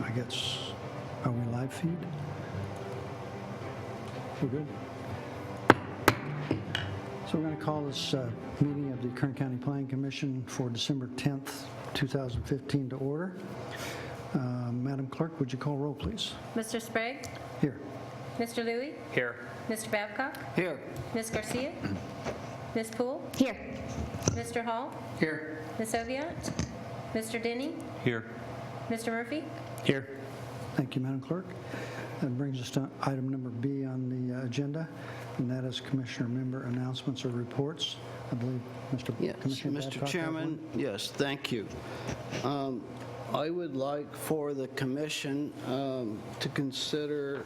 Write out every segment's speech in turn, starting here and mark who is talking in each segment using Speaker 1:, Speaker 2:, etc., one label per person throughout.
Speaker 1: I guess, are we live feed? We're good. So we're going to call this meeting of the Kern County Planning Commission for December 10th, 2015 to order. Madam Clerk, would you call roll, please?
Speaker 2: Mr. Sprague?
Speaker 1: Here.
Speaker 2: Mr. Louie?
Speaker 3: Here.
Speaker 2: Mr. Babcock?
Speaker 3: Here.
Speaker 2: Ms. Garcia? Ms. Poole?
Speaker 4: Here.
Speaker 2: Mr. Hall?
Speaker 3: Here.
Speaker 2: Ms. Oviatt? Mr. Denny?
Speaker 3: Here.
Speaker 2: Mr. Murphy?
Speaker 3: Here.
Speaker 1: Thank you, Madam Clerk. That brings us to item number B on the agenda, and that is Commissioner member announcements or reports. I believe Mr.
Speaker 5: Yes,
Speaker 1: Commissioner
Speaker 5: Mr.
Speaker 1: Babcock has
Speaker 5: Chairman,
Speaker 1: one.
Speaker 5: yes, thank you. I would like for the commission to consider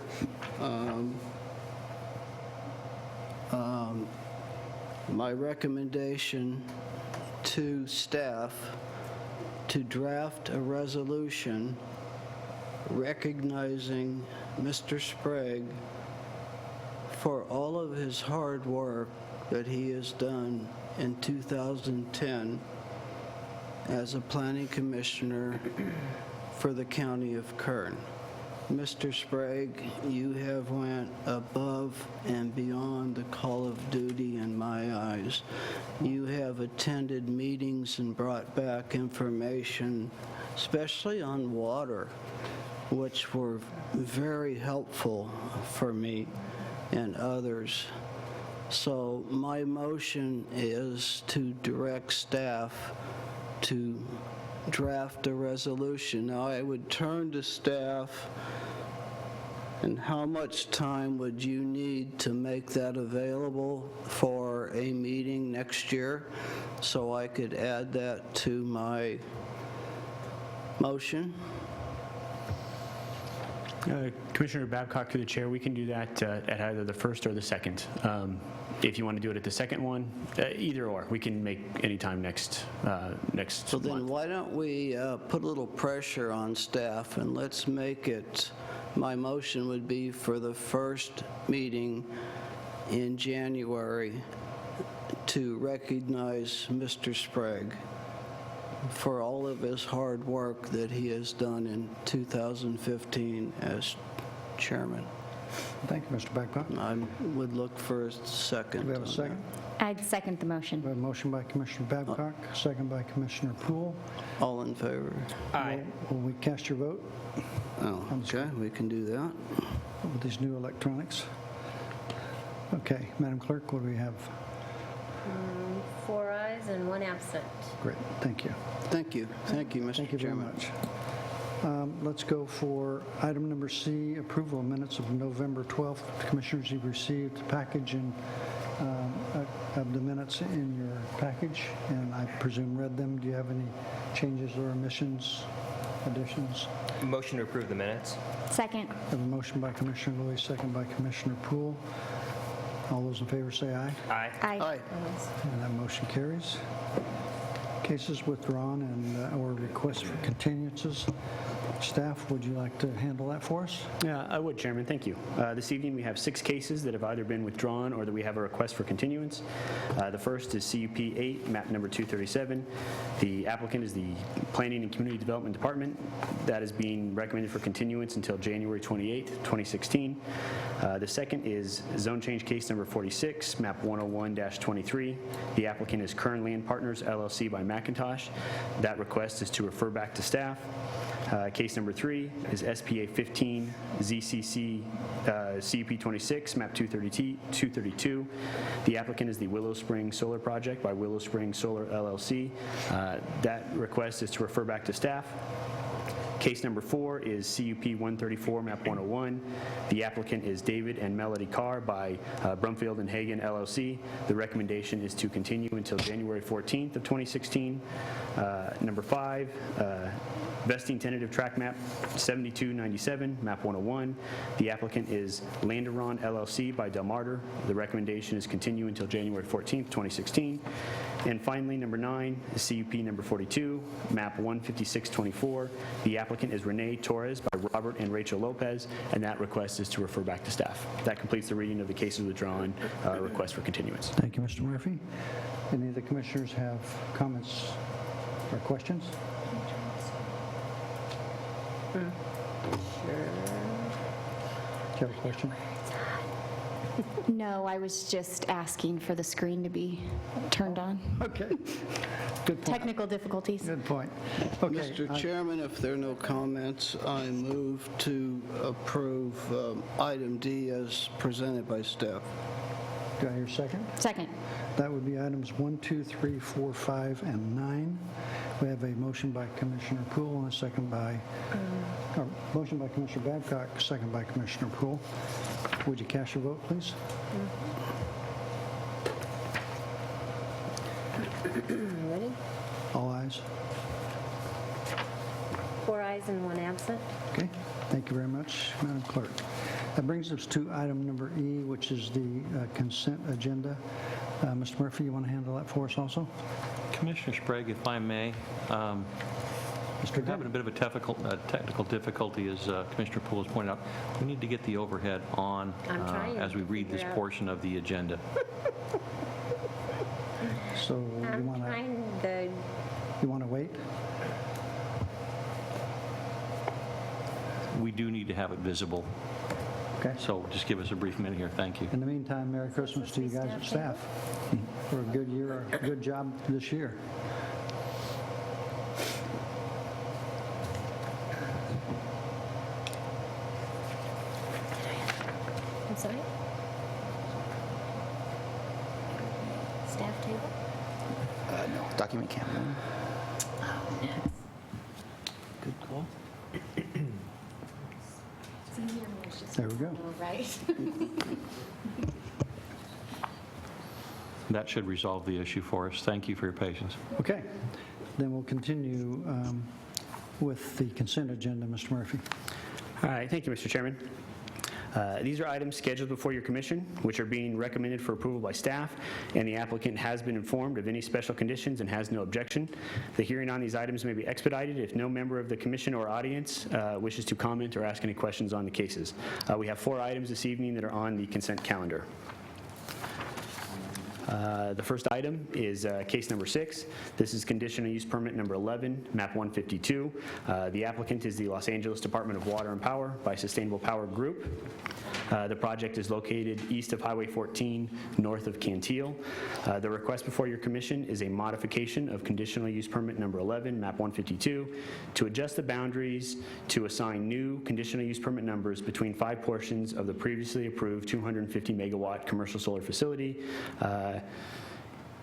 Speaker 5: my recommendation to staff to draft a resolution recognizing Mr. Sprague for all of his hard work that he has done in 2010 as a planning commissioner for the county of Kern. Mr. Sprague, you have went above and beyond the call of duty in my eyes. You have attended meetings and brought back information, especially on water, which were very helpful for me and others. So my motion is to direct staff to draft a resolution. Now, I would turn to staff, and how much time would you need to make that available for a meeting next year so I could add that to my motion?
Speaker 3: Commissioner Babcock, through the chair, we can do that at either the first or the second. If you want to do it at the second one, either or, we can make any time next
Speaker 5: So then
Speaker 3: month.
Speaker 5: why don't we put a little pressure on staff and let's make it, my motion would be for the first meeting in January to recognize Mr. Sprague for all of his hard work that he has done in 2015 as chairman.
Speaker 1: Thank you, Mr. Babcock.
Speaker 5: I would look for a second.
Speaker 1: Do we have a
Speaker 5: on
Speaker 1: second?
Speaker 4: I'd second the motion.
Speaker 1: We have a motion by Commissioner Babcock, second by Commissioner Poole.
Speaker 5: that. All in favor?
Speaker 3: Aye.
Speaker 1: Will we cast your vote
Speaker 5: Oh, okay, we can do that.
Speaker 1: with these new electronics? Okay, Madam Clerk, what do we have?
Speaker 2: 4 ayes and 1 absent.
Speaker 1: Great, thank you.
Speaker 5: Thank you, Mr.
Speaker 1: Thank you very
Speaker 5: Chairman.
Speaker 1: much. Let's go for item number C, approval of minutes of November 12th. Commissioners, you've received a package of the minutes in your package, and I presume read them. Do you have any changes or omissions, additions?
Speaker 6: Motion to approve the minutes.
Speaker 4: Second.
Speaker 1: I have a motion by Commissioner Lewis, second by Commissioner Poole. All those in favor say aye.
Speaker 6: Aye.
Speaker 4: Aye.
Speaker 5: Aye.
Speaker 1: And that motion carries. Cases withdrawn and or requests for continuances. Staff, would you like to handle that for us?
Speaker 3: Yeah, I would, Chairman. Thank you. This evening, we have 6 cases that have either been withdrawn or that we have a request for continuance. The first is CUP 8, map number 237. The applicant is the Planning and Community Development Department. That is being recommended for continuance until January 28th, 2016. The second is zone change case number 46, map 101-23. The applicant is Kern Land Partners, LLC by McIntosh. That request is to refer back to staff. Case number 3 is SPA 15 ZCC CUP 26, map 232. The applicant is the Willow Spring Solar Project by Willow Spring Solar LLC. That request is to refer back to staff. Case number 4 is CUP 134, map 101. The applicant is David and Melody Carr by Brumfield and Hagen LLC. The recommendation is to continue until January 14th of 2016. Number 5, vesting tentative track map 7297, map 101. The applicant is Landeron LLC by Del Marter. The recommendation is continue until January 14th, 2016. And finally, number 9 is CUP number 42, map 15624. The applicant is Renee Torres by Robert and Rachel Lopez, and that request is to refer back to staff. That completes the reading of the cases withdrawn, request for continuance.
Speaker 1: Thank you, Mr. Murphy. Any of the commissioners have comments or questions? Do you have a question?
Speaker 4: No, I was just asking for the screen to be turned on.
Speaker 1: Okay. Good point.
Speaker 4: Technical difficulties.
Speaker 1: Good point. Okay.
Speaker 5: Mr. Chairman, if there are no comments, I move to approve item D as presented by staff.
Speaker 1: Do I hear a second?
Speaker 4: Second.
Speaker 1: That would be items 1, 2, 3, 4, 5, and 9. We have a motion by Commissioner Poole and a second by, or motion by Commissioner Babcock, second by Commissioner Poole. Would you cast your vote, please?
Speaker 2: Ready?
Speaker 1: All ayes.
Speaker 2: 4 ayes and 1 absent.
Speaker 1: Okay, thank you very much, Madam Clerk. That brings us to item number E, which is the consent agenda. Mr. Murphy, you want to handle that for us also?
Speaker 7: Commissioner Sprague, if I may,
Speaker 1: Mr.
Speaker 7: we're having a bit of a technical difficulty, as Commissioner Poole has pointed out. We need to get the overhead on
Speaker 2: I'm trying
Speaker 7: as we
Speaker 2: to
Speaker 7: read this
Speaker 2: figure out.
Speaker 7: portion of the agenda.
Speaker 1: So you
Speaker 2: I'm
Speaker 1: want
Speaker 2: trying
Speaker 1: to wait?
Speaker 7: We do need to have it visible,
Speaker 1: Okay.
Speaker 7: so just give us a brief minute here. Thank you.
Speaker 1: In the meantime, Merry Christmas to you guys at staff for a good year, a good job this year.
Speaker 2: I'm sorry? Staff table?
Speaker 8: No, document Cameron.
Speaker 7: Good call.
Speaker 1: There we go.
Speaker 4: Right.
Speaker 7: That should resolve the issue for us. Thank you for your patience.
Speaker 1: Okay, then we'll continue with the consent agenda, Mr. Murphy.
Speaker 3: All right, thank you, Mr. Chairman. These are items scheduled before your commission, which are being recommended for approval by staff, and the applicant has been informed of any special conditions and has no objection. The hearing on these items may be expedited if no member of the commission or audience wishes to comment or ask any questions on the cases. We have 4 items this evening that are on the consent calendar. The first item is case number 6. This is conditional use permit number 11, map 152. The applicant is the Los Angeles Department of Water and Power by Sustainable Power Group. The project is located east of Highway 14, north of Cantil. The request before your commission is a modification of conditional use permit number 11, map 152, to adjust the boundaries to assign new conditional use permit numbers between 5 portions of the previously approved 250 megawatt commercial solar facility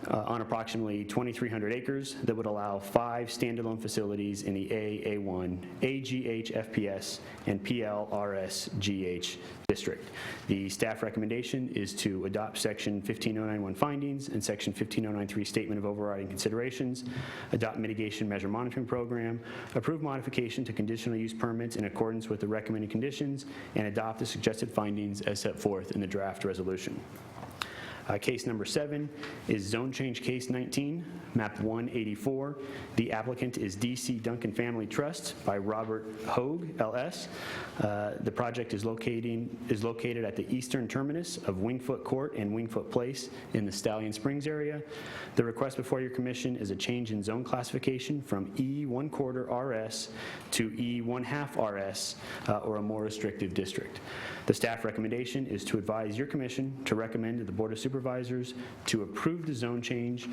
Speaker 3: on approximately 2,300 acres that would allow 5 standalone facilities in the A, A1, AGH, FPS, and PLRS, GH district. The staff recommendation is to adopt Section 15091 findings and Section 15093 statement of overriding considerations, adopt mitigation measure monitoring program, approve modification to conditional use permits in accordance with the recommended conditions, and adopt the suggested findings as set forth in the draft resolution. Case number 7 is zone change case 19, map 184. The applicant is DC Duncan Family Trust by Robert Hogue, LS. The project is located at the eastern terminus of Wingfoot Court and Wingfoot Place in the Stallion Springs area. The request before your commission is a change in zone classification from E1/4 RS to E1/2 RS, or a more restrictive district. The staff recommendation is to advise your commission to recommend to the Board of Supervisors to approve the zone change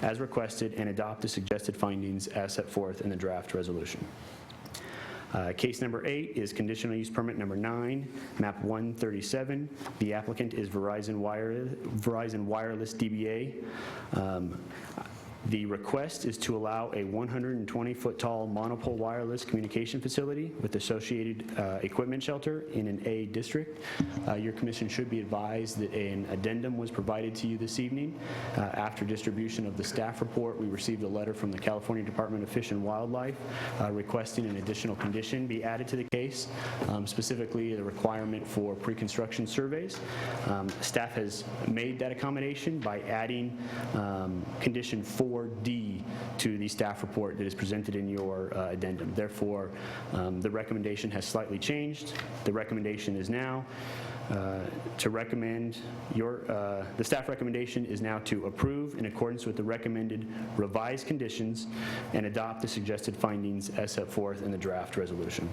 Speaker 3: as requested and adopt the suggested findings as set forth in the draft resolution. Case number 8 is conditional use permit number 9, map 137. The applicant is Verizon Wireless DBA. The request is to allow a 120-foot-tall monopole wireless communication facility with associated equipment shelter in an A district. Your commission should be advised that an addendum was provided to you this evening. After distribution of the staff report, we received a letter from the California Department of Fish and Wildlife requesting an additional condition be added to the case, specifically the requirement for pre-construction surveys. Staff has made that accommodation by adding condition 4D to the staff report that is presented in your addendum. Therefore, the recommendation has slightly changed. The recommendation is now to recommend the staff recommendation is now to approve in accordance with the recommended revised conditions and adopt the suggested findings as set forth in the draft resolution.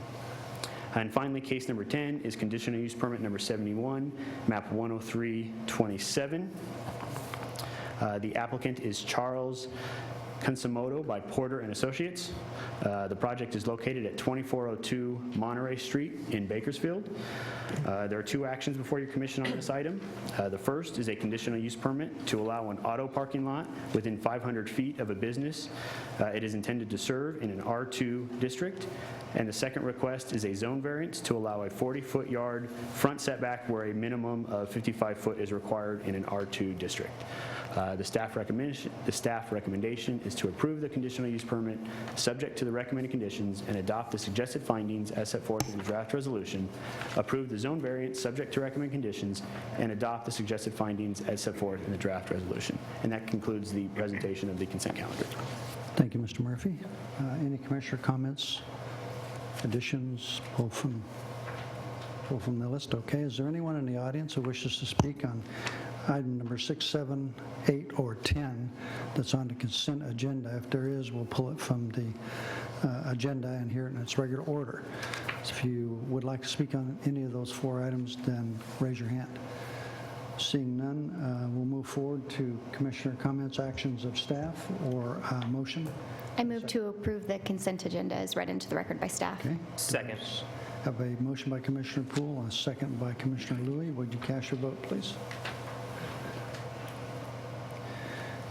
Speaker 3: And finally, case number 10 is conditional use permit number 71, map 10327. The applicant is Charles Consumoto by Porter and Associates. The project is located at 2402 Monterey Street in Bakersfield. There are two actions before your commission on this item. The first is a conditional use permit to allow an auto parking lot within 500 feet of a business it is intended to serve in an R2 district. And the second request is a zone variance to allow a 40-foot yard front setback where a minimum of 55 foot is required in an R2 district. The staff recommendation is to approve the conditional use permit subject to the recommended conditions and adopt the suggested findings as set forth in the draft resolution, approve the zone variance subject to recommended conditions, and adopt the suggested findings as set forth in the draft resolution. And that concludes the presentation of the consent calendar.
Speaker 1: Thank you, Mr. Murphy. Any commissioner comments, additions, pull from the list? Okay. Is there anyone in the audience who wishes to speak on item number 6, 7, 8, or 10 that's on the consent agenda? If there is, we'll pull it from the agenda and hear it in its regular order. So if you would like to speak on any of those 4 items, then raise your hand. Seeing none, we'll move forward to commissioner comments, actions of staff, or motion.
Speaker 4: I move to approve the consent agenda as read into the record by staff.
Speaker 1: Okay.
Speaker 6: Second.
Speaker 1: Have a motion by Commissioner Poole and a second by Commissioner Louie. Would you cast your vote, please?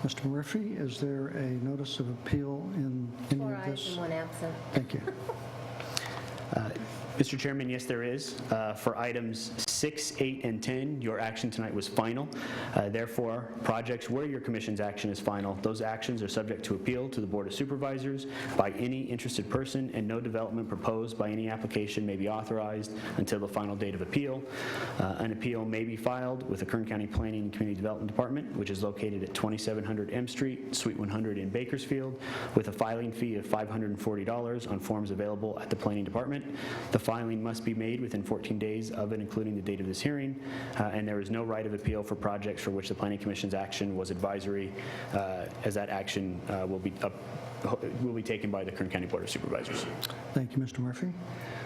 Speaker 1: Mr. Murphy, is there a notice of appeal in any
Speaker 2: 4
Speaker 1: of
Speaker 2: ayes
Speaker 1: this?
Speaker 2: and 1 absent.
Speaker 1: Thank you.
Speaker 3: Mr. Chairman, yes, there is. For items 6, 8, and 10, your action tonight was final. Therefore, projects where your commission's action is final, those actions are subject to appeal to the Board of Supervisors by any interested person, and no development proposed by any application may be authorized until the final date of appeal. An appeal may be filed with the Kern County Planning and Community Development Department, which is located at 2700 M Street, Suite 100 in Bakersfield, with a filing fee of $540 on forms available at the Planning Department. The filing must be made within 14 days of it, including the date of this hearing, and there is no right of appeal for projects for which the Planning Commission's action was advisory, as that action will be taken by the Kern County Board of Supervisors.
Speaker 1: Thank you, Mr. Murphy.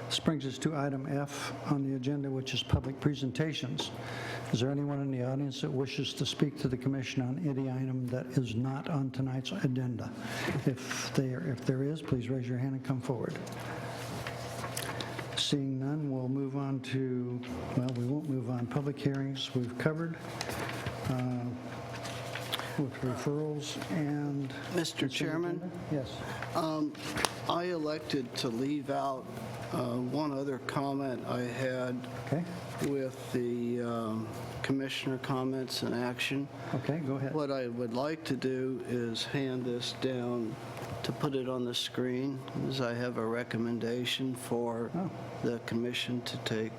Speaker 1: This brings us to item F on the agenda, which is public presentations. Is there anyone in the audience that wishes to speak to the commission on any item that is not on tonight's agenda? If there is, please raise your hand and come forward. Seeing none, we'll move on to, well, we won't move on. Public hearings we've covered with referrals and...
Speaker 5: Mr. Chairman,
Speaker 1: Yes.
Speaker 5: I elected to leave out one other comment I had
Speaker 1: Okay.
Speaker 5: with the commissioner comments and action.
Speaker 1: Okay, go ahead.
Speaker 5: What I would like to do is hand this down to put it on the screen, as I have a recommendation for the commission to take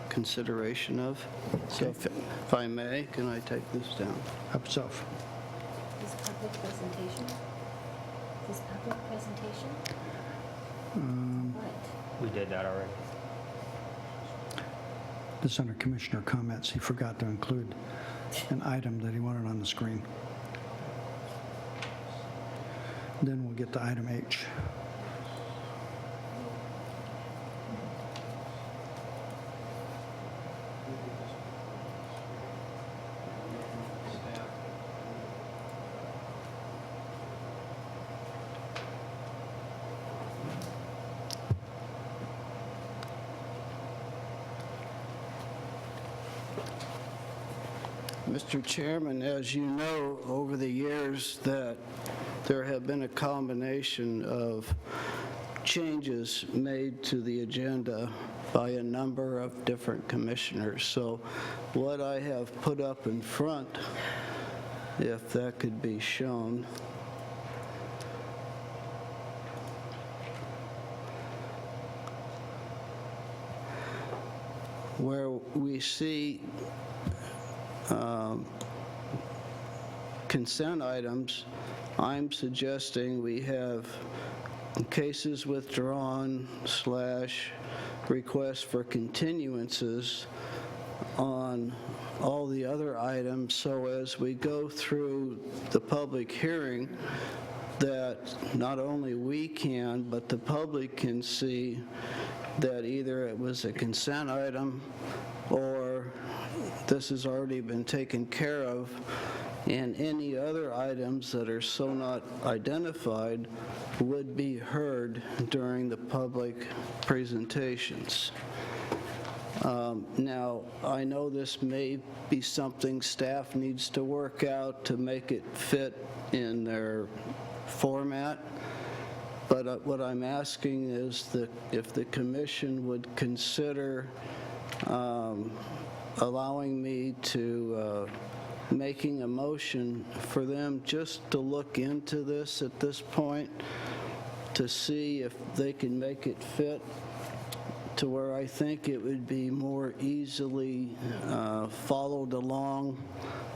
Speaker 5: consideration of. So if I may, can I take this down?
Speaker 1: Help yourself.
Speaker 2: Is public presentation? Is public presentation? What?
Speaker 6: We did that already.
Speaker 1: This under commissioner comments. He forgot to include an item that he wanted on the screen. Then we'll get to item H.
Speaker 5: Mr. Chairman, as you know, over the years that there have been a combination of changes made to the agenda by a number of different commissioners. So what I have put up in front, if that could be shown, where we see consent items, I'm suggesting we have cases withdrawn / requests for continuances on all the other items, so as we go through the public hearing, that not only we can, but the public can see that either it was a consent item or this has already been taken care of, and any other items that are so not identified would be heard during the public presentations. Now, I know this may be something staff needs to work out to make it fit in their format, but what I'm asking is that if the commission would consider allowing me to making a motion for them just to look into this at this point to see if they can make it fit to where I think it would be more easily followed along,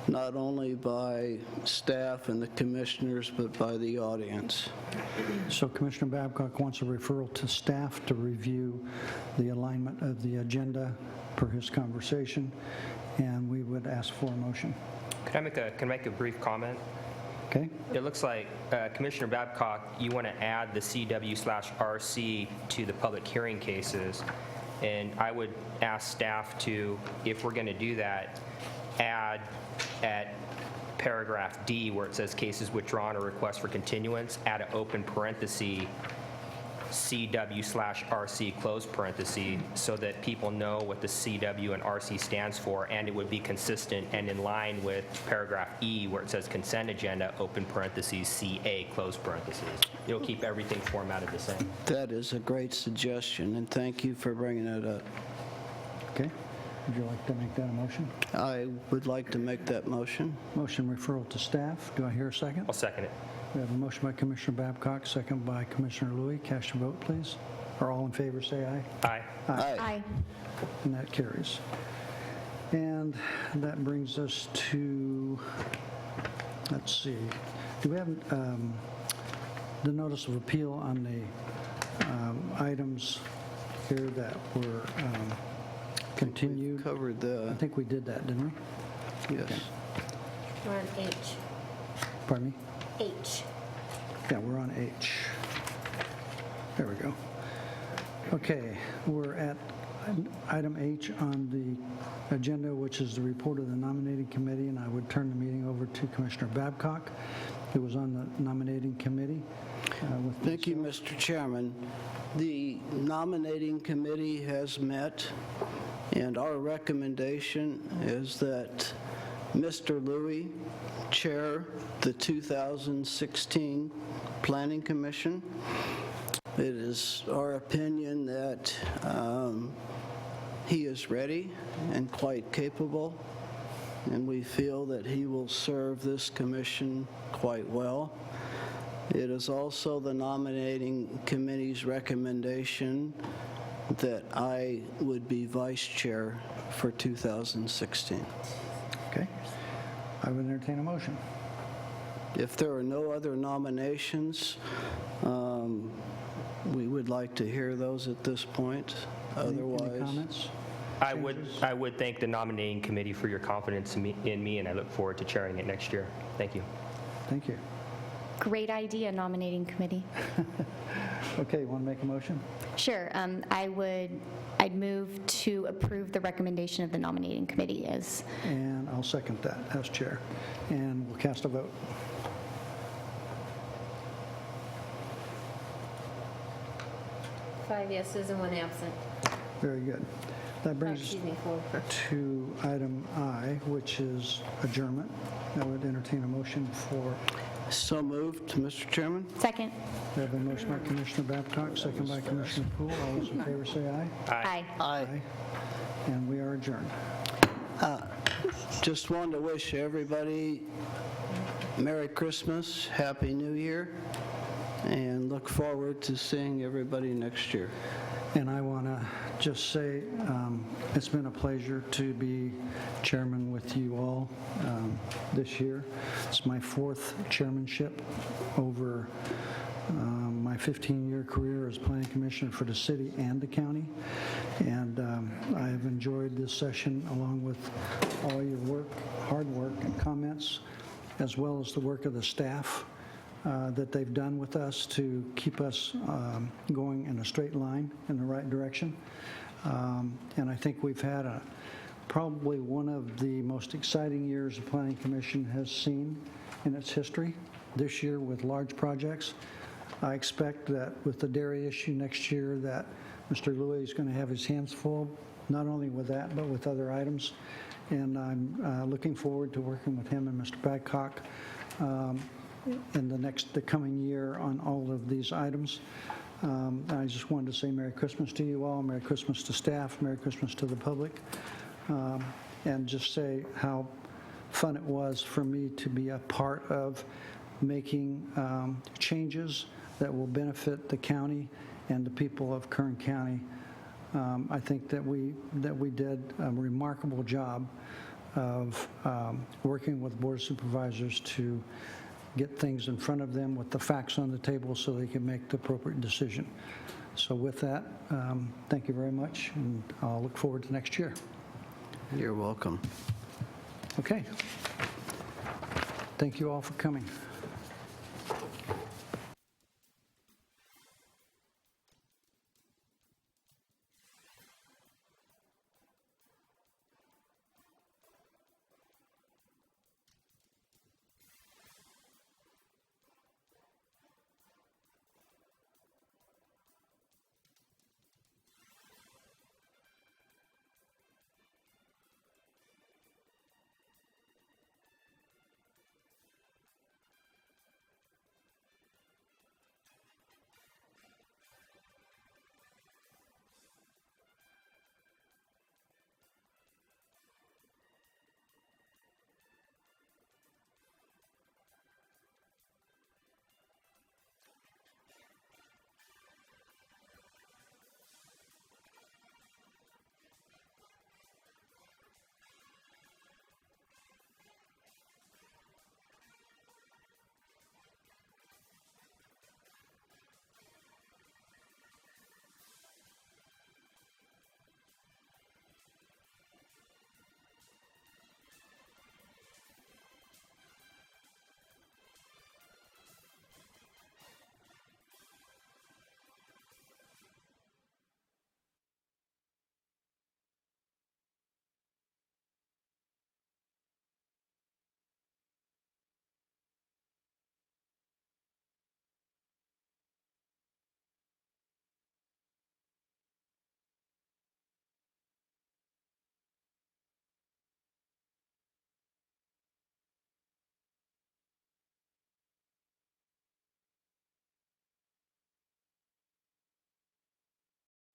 Speaker 5: not only by staff and the commissioners, but by the audience.
Speaker 1: So Commissioner Babcock wants a referral to staff to review the alignment of the agenda per his conversation, and we would ask for a motion.
Speaker 6: Can I make a brief comment?
Speaker 1: Okay?
Speaker 6: It looks like, Commissioner Babcock, you want to add the CW/RC to the public hearing cases, and I would ask staff to, if we're going to do that, add at paragraph D, where it says cases withdrawn or request for continuance, add an open parenthesis, CW/RC close parenthesis, so that people know what the CW and RC stands for, and it would be consistent and in line with paragraph E, where it says consent agenda, open parentheses, CA close parentheses. It'll keep everything formatted the same.
Speaker 5: That is a great suggestion, and thank you for bringing that up.
Speaker 1: Okay? Would you like to make that a motion?
Speaker 5: I would like to make that motion.
Speaker 1: Motion referral to staff. Do I hear a second?
Speaker 6: I'll second it.
Speaker 1: We have a motion by Commissioner Babcock, second by Commissioner Louie. Cast your vote, please. Or all in favor, say aye.
Speaker 6: Aye.
Speaker 4: Aye.
Speaker 1: And that carries. And that brings us to, let's see, do we have the notice of appeal on the items here that were continued?
Speaker 5: Covered
Speaker 1: I
Speaker 5: the,
Speaker 1: think we did that, didn't we?
Speaker 5: yes.
Speaker 2: We're on H.
Speaker 1: Pardon me?
Speaker 2: H.
Speaker 1: Yeah, we're on H. There we go. Okay, we're at item H on the agenda, which is the report of the nominating committee, and I would turn the meeting over to Commissioner Babcock, who was on the nominating committee.
Speaker 5: Thank you, Mr. Chairman. The nominating committee has met, and our recommendation is that Mr. Louie chair the 2016 Planning Commission. It is our opinion that he is ready and quite capable, and we feel that he will serve this commission quite well. It is also the nominating committee's recommendation that I would be vice chair for 2016.
Speaker 1: Okay. I would entertain a motion.
Speaker 5: If there are no other nominations, we would like to hear those at this point.
Speaker 1: Any
Speaker 5: Otherwise,
Speaker 1: comments?
Speaker 6: I would thank the nominating committee for your confidence in me, and I look forward to chairing it next year. Thank you.
Speaker 1: Thank you.
Speaker 4: Great idea, nominating committee.
Speaker 1: Okay, want to make a motion?
Speaker 4: Sure. I'd move to approve the recommendation of the nominating committee as,
Speaker 1: And I'll second that as chair. And we'll cast a vote.
Speaker 2: Five yeses and one absent.
Speaker 1: Very good. That brings us
Speaker 2: Excuse me, for
Speaker 1: to item I, which is adjournment. I would entertain a motion for,
Speaker 5: So moved, Mr. Chairman.
Speaker 4: Second.
Speaker 1: we have a motion by Commissioner Babcock, second by Commissioner Poole. All those in favor say aye.
Speaker 4: Aye.
Speaker 5: Aye.
Speaker 1: And we are adjourned.
Speaker 5: Just wanted to wish everybody Merry Christmas, Happy New Year, and look forward to seeing everybody next year.
Speaker 1: And I want to just say, it's been a pleasure to be chairman with you all this year. It's my 4th chairmanship over my 15-year career as planning commissioner for the city and the county. And I have enjoyed this session along with all your work, hard work and comments, as well as the work of the staff that they've done with us to keep us going in a straight line in the right direction. And I think we've had probably one of the most exciting years the Planning Commission has seen in its history this year with large projects. I expect that with the dairy issue next year that Mr. Louis is going to have his hands full, not only with that, but with other items. And I'm looking forward to working with him and Mr. Babcock in the coming year on all of these items. I just wanted to say Merry Christmas to you all, Merry Christmas to staff, Merry Christmas to the public, and just say how fun it was for me to be a part of making changes that will benefit the county and the people of Kern County. I think that we did a remarkable job of working with Board of Supervisors to get things in front of them with the facts on the table so they can make the appropriate decision. So with that, thank you very much, and I'll look forward to next year.
Speaker 5: You're welcome.
Speaker 1: Okay. Thank you all for coming.